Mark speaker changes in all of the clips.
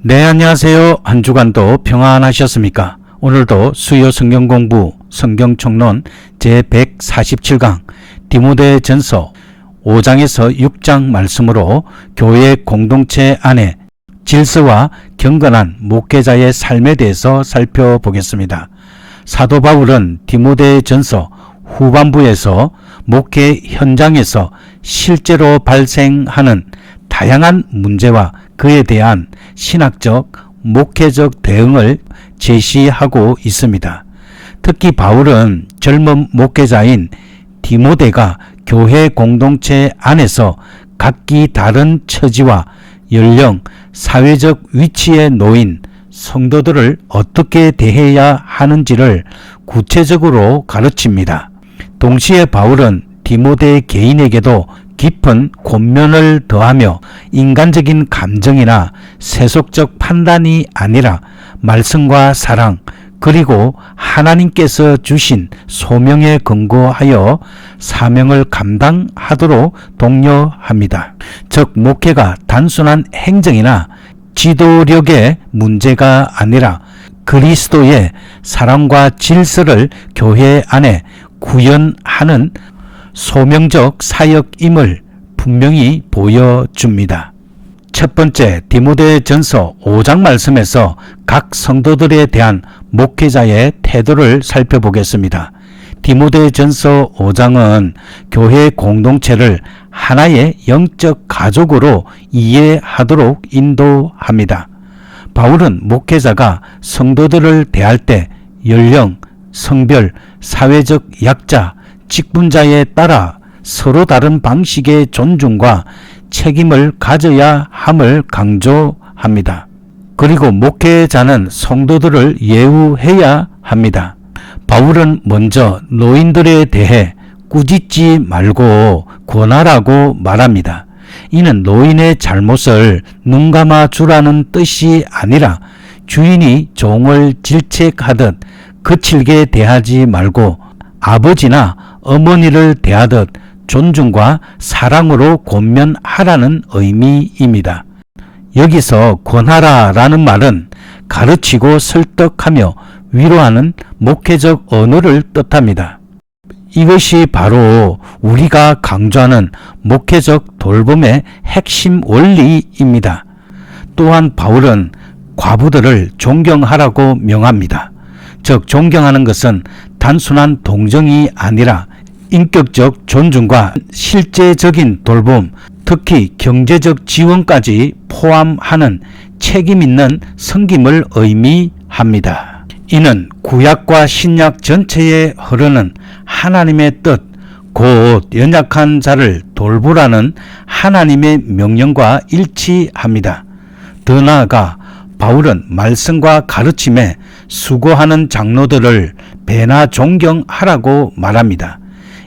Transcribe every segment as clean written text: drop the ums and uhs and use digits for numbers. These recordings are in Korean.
Speaker 1: 네, 안녕하세요. 한 주간도 평안하셨습니까? 오늘도 수요 성경 공부 성경 총론 제147강 디모데전서 5장에서 6장 말씀으로 교회 공동체 안에 질서와 경건한 목회자의 삶에 대해서 살펴보겠습니다. 사도 바울은 디모데전서 후반부에서 목회 현장에서 실제로 발생하는 다양한 문제와 그에 대한 신학적, 목회적 대응을 제시하고 있습니다. 특히 바울은 젊은 목회자인 디모데가 교회 공동체 안에서 각기 다른 처지와 연령, 사회적 위치에 놓인 성도들을 어떻게 대해야 하는지를 구체적으로 가르칩니다. 동시에 바울은 디모데 개인에게도 깊은 권면을 더하며 인간적인 감정이나 세속적 판단이 아니라 말씀과 사랑 그리고 하나님께서 주신 소명에 근거하여 사명을 감당하도록 독려합니다. 즉 목회가 단순한 행정이나 지도력의 문제가 아니라 그리스도의 사랑과 질서를 교회 안에 구현하는 소명적 사역임을 분명히 보여줍니다. 첫 번째, 디모데전서 5장 말씀에서 각 성도들에 대한 목회자의 태도를 살펴보겠습니다. 디모데전서 5장은 교회 공동체를 하나의 영적 가족으로 이해하도록 인도합니다. 바울은 목회자가 성도들을 대할 때 연령, 성별, 사회적 약자, 직분자에 따라 서로 다른 방식의 존중과 책임을 가져야 함을 강조합니다. 그리고 목회자는 성도들을 예우해야 합니다. 바울은 먼저 노인들에 대해 꾸짖지 말고 권하라고 말합니다. 이는 노인의 잘못을 눈감아 주라는 뜻이 아니라 주인이 종을 질책하듯 거칠게 대하지 말고 아버지나 어머니를 대하듯 존중과 사랑으로 권면하라는 의미입니다. 여기서 권하라 라는 말은 가르치고 설득하며 위로하는 목회적 언어를 뜻합니다. 이것이 바로 우리가 강조하는 목회적 돌봄의 핵심 원리입니다. 또한 바울은 과부들을 존경하라고 명합니다. 즉 존경하는 것은 단순한 동정이 아니라 인격적 존중과 실제적인 돌봄, 특히 경제적 지원까지 포함하는 책임 있는 섬김을 의미합니다. 이는 구약과 신약 전체에 흐르는 하나님의 뜻, 곧 연약한 자를 돌보라는 하나님의 명령과 일치합니다. 더 나아가 바울은 말씀과 가르침에 수고하는 장로들을 배나 존경하라고 말합니다.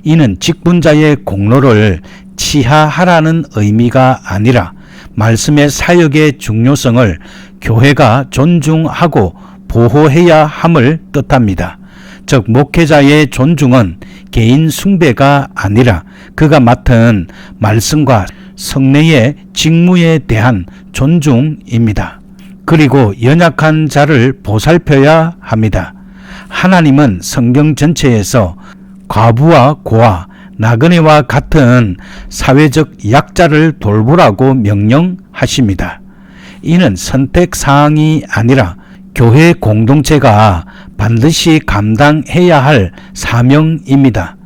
Speaker 1: 이는 직분자의 공로를 치하하라는 의미가 아니라 말씀의 사역의 중요성을 교회가 존중하고 보호해야 함을 뜻합니다. 즉 목회자의 존중은 개인 숭배가 아니라 그가 맡은 말씀과 성례의 직무에 대한 존중입니다. 그리고 연약한 자를 보살펴야 합니다. 하나님은 성경 전체에서 과부와 고아, 나그네와 같은 사회적 약자를 돌보라고 명령하십니다. 이는 선택사항이 아니라 교회 공동체가 반드시 감당해야 할 사명입니다.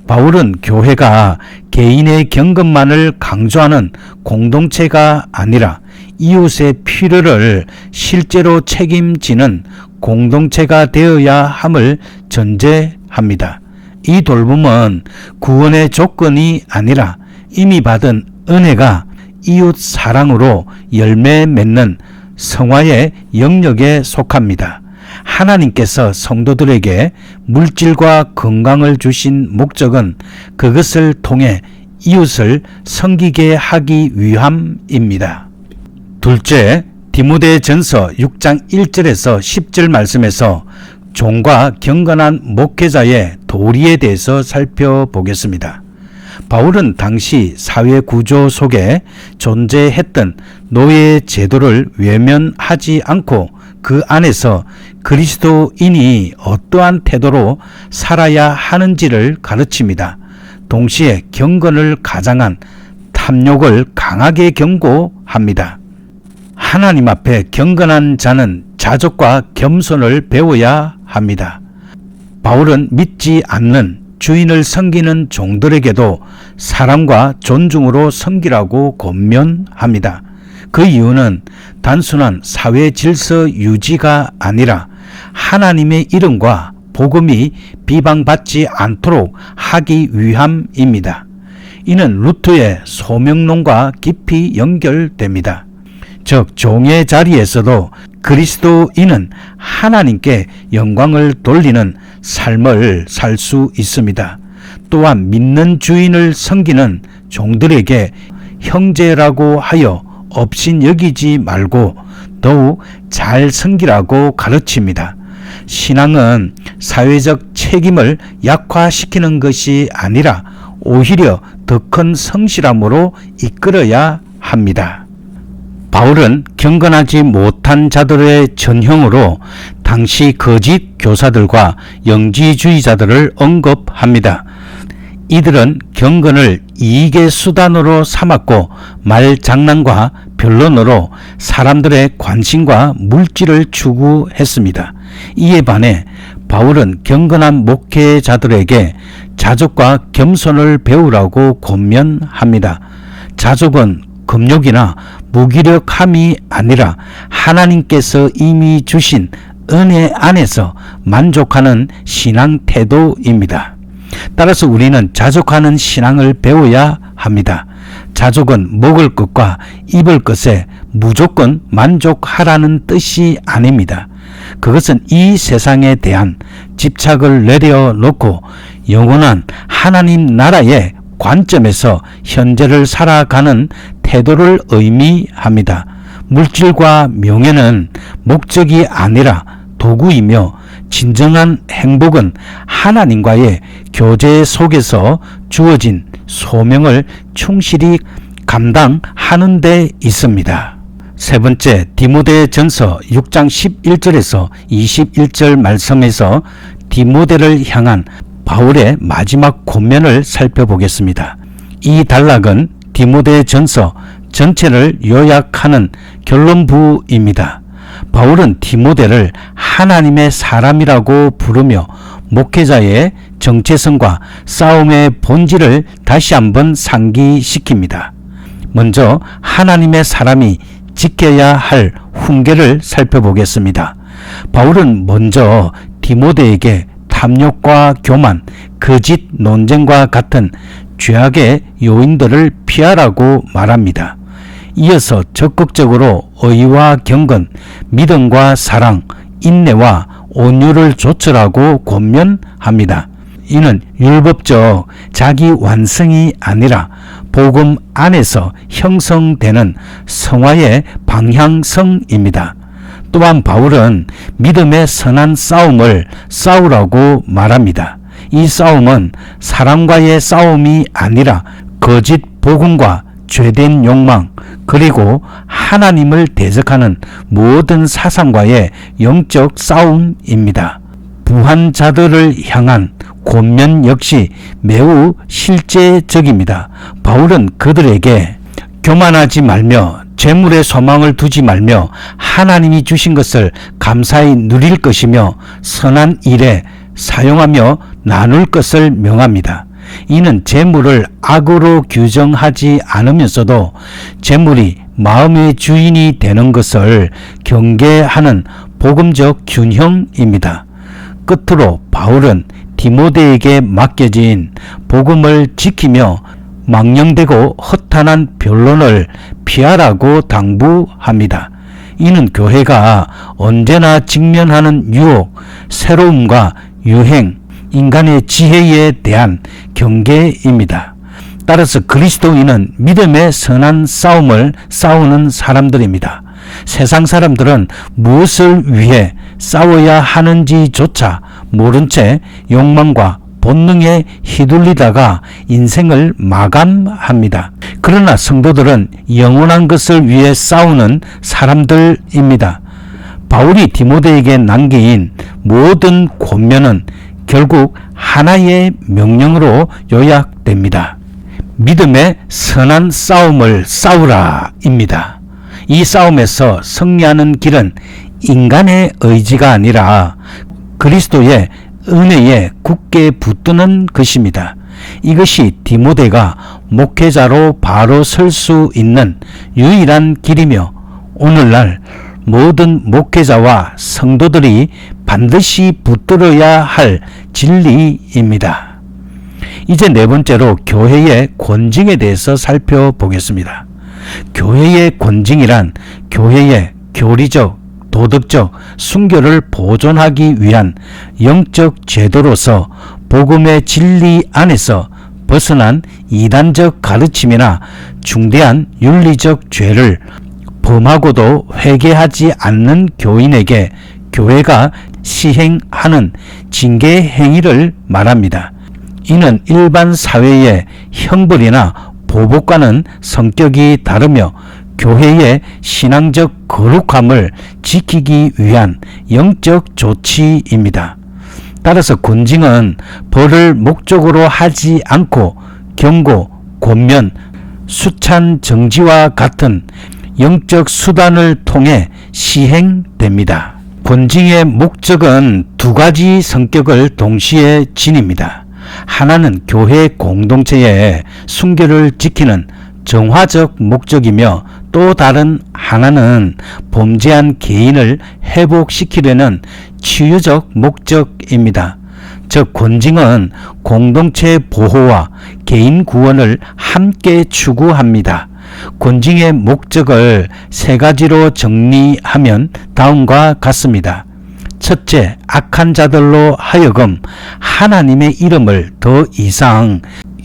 Speaker 1: 바울은 교회가 개인의 경건만을 강조하는 공동체가 아니라 이웃의 필요를 실제로 책임지는 공동체가 되어야 함을 전제합니다. 이 돌봄은 구원의 조건이 아니라 이미 받은 은혜가 이웃 사랑으로 열매 맺는 성화의 영역에 속합니다. 하나님께서 성도들에게 물질과 건강을 주신 목적은 그것을 통해 이웃을 섬기게 하기 위함입니다. 둘째, 디모데전서 6장 1절에서 10절 말씀에서 종과 경건한 목회자의 도리에 대해서 살펴보겠습니다. 바울은 당시 사회 구조 속에 존재했던 노예 제도를 외면하지 않고 그 안에서 그리스도인이 어떠한 태도로 살아야 하는지를 가르칩니다. 동시에 경건을 가장한 탐욕을 강하게 경고합니다. 하나님 앞에 경건한 자는 자족과 겸손을 배워야 합니다. 바울은 믿지 않는 주인을 섬기는 종들에게도 사랑과 존중으로 섬기라고 권면합니다. 그 이유는 단순한 사회 질서 유지가 아니라 하나님의 이름과 복음이 비방받지 않도록 하기 위함입니다. 이는 루트의 소명론과 깊이 연결됩니다. 즉 종의 자리에서도 그리스도인은 하나님께 영광을 돌리는 삶을 살 수 있습니다. 또한 믿는 주인을 섬기는 종들에게 형제라고 하여 업신여기지 말고 더욱 잘 섬기라고 가르칩니다. 신앙은 사회적 책임을 약화시키는 것이 아니라 오히려 더 큰 성실함으로 이끌어야 합니다. 바울은 경건하지 못한 자들의 전형으로 당시 거짓 교사들과 영지주의자들을 언급합니다. 이들은 경건을 이익의 수단으로 삼았고 말장난과 변론으로 사람들의 관심과 물질을 추구했습니다. 이에 반해 바울은 경건한 목회자들에게 자족과 겸손을 배우라고 권면합니다. 자족은 금욕이나 무기력함이 아니라 하나님께서 이미 주신 은혜 안에서 만족하는 신앙 태도입니다. 따라서 우리는 자족하는 신앙을 배워야 합니다. 자족은 먹을 것과 입을 것에 무조건 만족하라는 뜻이 아닙니다. 그것은 이 세상에 대한 집착을 내려놓고 영원한 하나님 나라의 관점에서 현재를 살아가는 태도를 의미합니다. 물질과 명예는 목적이 아니라 도구이며 진정한 행복은 하나님과의 교제 속에서 주어진 소명을 충실히 감당하는 데 있습니다. 세 번째, 디모데전서 6장 11절에서 21절 말씀에서 디모데를 향한 바울의 마지막 권면을 살펴보겠습니다. 이 단락은 디모데전서 전체를 요약하는 결론부입니다. 바울은 디모데를 하나님의 사람이라고 부르며 목회자의 정체성과 싸움의 본질을 다시 한번 상기시킵니다. 먼저 하나님의 사람이 지켜야 할 훈계를 살펴보겠습니다. 바울은 먼저 디모데에게 탐욕과 교만, 거짓 논쟁과 같은 죄악의 요인들을 피하라고 말합니다. 이어서 적극적으로 의와 경건, 믿음과 사랑, 인내와 온유를 조철하고 권면합니다. 이는 율법적 자기 완성이 아니라 복음 안에서 형성되는 성화의 방향성입니다. 또한 바울은 믿음의 선한 싸움을 싸우라고 말합니다. 이 싸움은 사람과의 싸움이 아니라 거짓 복음과 죄된 욕망 그리고 하나님을 대적하는 모든 사상과의 영적 싸움입니다. 부한자들을 향한 권면 역시 매우 실제적입니다. 바울은 그들에게 교만하지 말며 재물에 소망을 두지 말며 하나님이 주신 것을 감사히 누릴 것이며 선한 일에 사용하며 나눌 것을 명합니다. 이는 재물을 악으로 규정하지 않으면서도 재물이 마음의 주인이 되는 것을 경계하는 복음적 균형입니다. 끝으로 바울은 디모데에게 맡겨진 복음을 지키며 망령되고 허탄한 변론을 피하라고 당부합니다. 이는 교회가 언제나 직면하는 유혹, 새로움과 유행, 인간의 지혜에 대한 경계입니다. 따라서 그리스도인은 믿음의 선한 싸움을 싸우는 사람들입니다. 세상 사람들은 무엇을 위해 싸워야 하는지조차 모른 채 욕망과 본능에 휘둘리다가 인생을 마감합니다. 그러나 성도들은 영원한 것을 위해 싸우는 사람들입니다. 바울이 디모데에게 남긴 모든 권면은 결국 하나의 명령으로 요약됩니다. 믿음의 선한 싸움을 싸우라 입니다. 이 싸움에서 승리하는 길은 인간의 의지가 아니라 그리스도의 은혜에 굳게 붙드는 것입니다. 이것이 디모데가 목회자로 바로 설 수 있는 유일한 길이며 오늘날 모든 목회자와 성도들이 반드시 붙들어야 할 진리입니다. 이제 네 번째로 교회의 권징에 대해서 살펴보겠습니다. 교회의 권징이란 교회의 교리적, 도덕적 순결을 보존하기 위한 영적 제도로서 복음의 진리 안에서 벗어난 이단적 가르침이나 중대한 윤리적 죄를 범하고도 회개하지 않는 교인에게 교회가 시행하는 징계 행위를 말합니다. 이는 일반 사회의 형벌이나 보복과는 성격이 다르며 교회의 신앙적 거룩함을 지키기 위한 영적 조치입니다. 따라서 권징은 벌을 목적으로 하지 않고 경고, 권면, 수찬 정지와 같은 영적 수단을 통해 시행됩니다. 권징의 목적은 두 가지 성격을 동시에 지닙니다. 하나는 교회 공동체의 순결을 지키는 정화적 목적이며 또 다른 하나는 범죄한 개인을 회복시키려는 치유적 목적입니다. 즉 권징은 공동체 보호와 개인 구원을 함께 추구합니다. 권징의 목적을 세 가지로 정리하면 다음과 같습니다. 첫째, 악한 자들로 하여금 하나님의 이름을 더 이상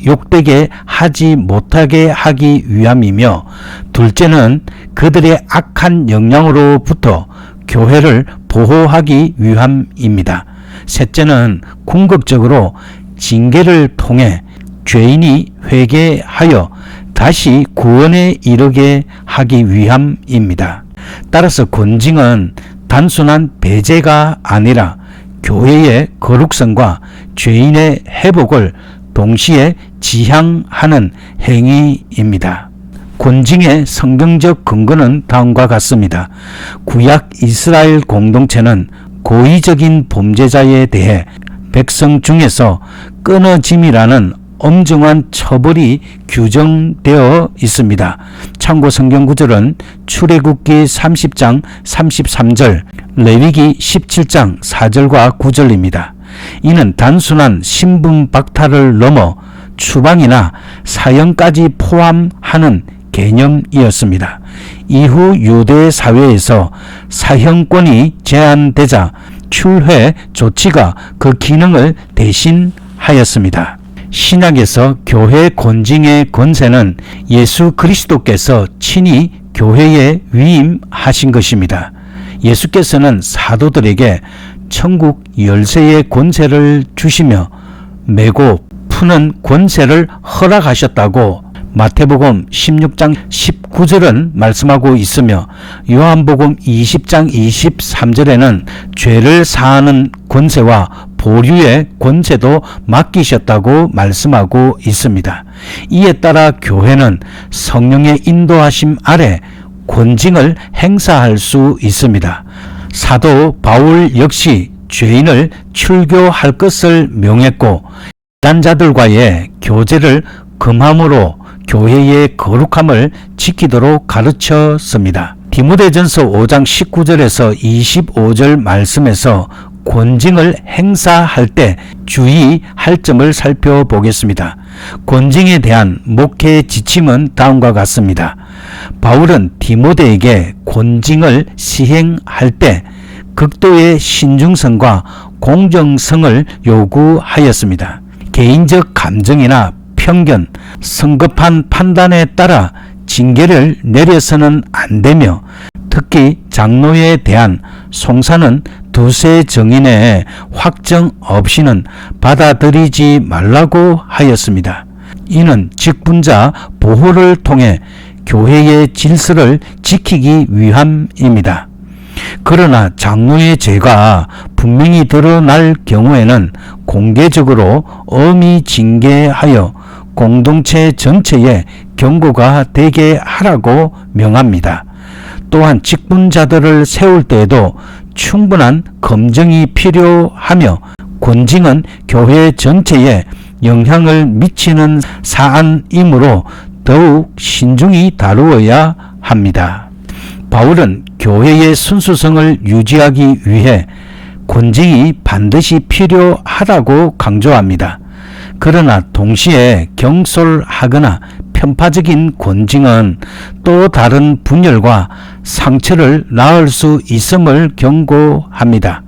Speaker 1: 욕되게 하지 못하게 하기 위함이며, 둘째는 그들의 악한 영향으로부터 교회를 보호하기 위함입니다. 셋째는 궁극적으로 징계를 통해 죄인이 회개하여 다시 구원에 이르게 하기 위함입니다. 따라서 권징은 단순한 배제가 아니라 교회의 거룩성과 죄인의 회복을 동시에 지향하는 행위입니다. 권징의 성경적 근거는 다음과 같습니다. 구약 이스라엘 공동체는 고의적인 범죄자에 대해 백성 중에서 끊어짐이라는 엄정한 처벌이 규정되어 있습니다. 참고 성경 구절은 출애굽기 30장 33절, 레위기 17장 4절과 9절입니다. 이는 단순한 신분 박탈을 넘어 추방이나 사형까지 포함하는 개념이었습니다. 이후 유대 사회에서 사형권이 제한되자 출회 조치가 그 기능을 대신하였습니다. 신약에서 교회 권징의 권세는 예수 그리스도께서 친히 교회에 위임하신 것입니다. 예수께서는 사도들에게 천국 열쇠의 권세를 주시며 메고 푸는 권세를 허락하셨다고 마태복음 16장 19절은 말씀하고 있으며, 요한복음 20장 23절에는 죄를 사하는 권세와 보류의 권세도 맡기셨다고 말씀하고 있습니다. 이에 따라 교회는 성령의 인도하심 아래 권징을 행사할 수 있습니다. 사도 바울 역시 죄인을 출교할 것을 명했고 이단자들과의 교제를 금함으로 교회의 거룩함을 지키도록 가르쳤습니다. 디모데전서 5장 19절에서 25절 말씀에서 권징을 행사할 때 주의할 점을 살펴보겠습니다. 권징에 대한 목회 지침은 다음과 같습니다. 바울은 디모데에게 권징을 시행할 때 극도의 신중성과 공정성을 요구하였습니다. 개인적 감정이나 편견, 성급한 판단에 따라 징계를 내려서는 안 되며, 특히 장로에 대한 송사는 두세 정인의 확정 없이는 받아들이지 말라고 하였습니다. 이는 직분자 보호를 통해 교회의 질서를 지키기 위함입니다. 그러나 장로의 죄가 분명히 드러날 경우에는 공개적으로 엄히 징계하여 공동체 전체에 경고가 되게 하라고 명합니다. 또한 직분자들을 세울 때에도 충분한 검증이 필요하며 권징은 교회 전체에 영향을 미치는 사안이므로 더욱 신중히 다루어야 합니다. 바울은 교회의 순수성을 유지하기 위해 권징이 반드시 필요하다고 강조합니다. 그러나 동시에 경솔하거나 편파적인 권징은 또 다른 분열과 상처를 낳을 수 있음을 경고합니다.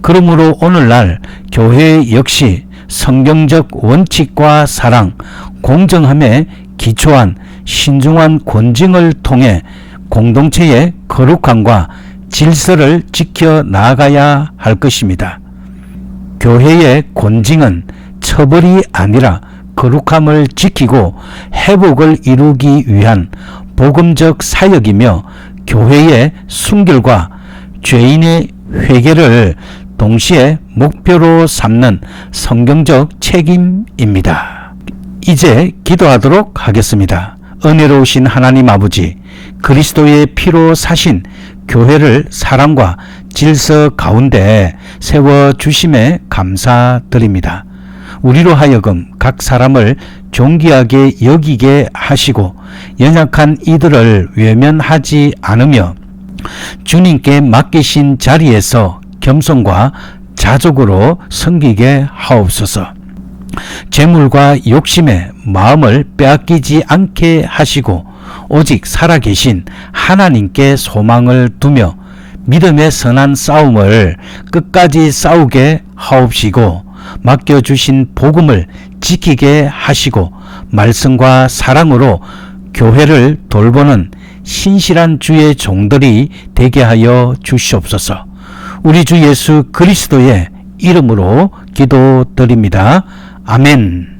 Speaker 1: 그러므로 오늘날 교회 역시 성경적 원칙과 사랑, 공정함에 기초한 신중한 권징을 통해 공동체의 거룩함과 질서를 지켜 나가야 할 것입니다. 교회의 권징은 처벌이 아니라 거룩함을 지키고 회복을 이루기 위한 복음적 사역이며 교회의 순결과 죄인의 회개를 동시에 목표로 삼는 성경적 책임입니다. 이제 기도하도록 하겠습니다. 은혜로우신 하나님 아버지, 그리스도의 피로 사신 교회를 사랑과 질서 가운데 세워주심에 감사드립니다. 우리로 하여금 각 사람을 존귀하게 여기게 하시고 연약한 이들을 외면하지 않으며 주님께 맡기신 자리에서 겸손과 자족으로 섬기게 하옵소서. 재물과 욕심에 마음을 빼앗기지 않게 하시고 오직 살아계신 하나님께 소망을 두며 믿음의 선한 싸움을 끝까지 싸우게 하옵시고 맡겨주신 복음을 지키게 하시고 말씀과 사랑으로 교회를 돌보는 신실한 주의 종들이 되게 하여 주시옵소서. 우리 주 예수 그리스도의 이름으로 기도드립니다. 아멘.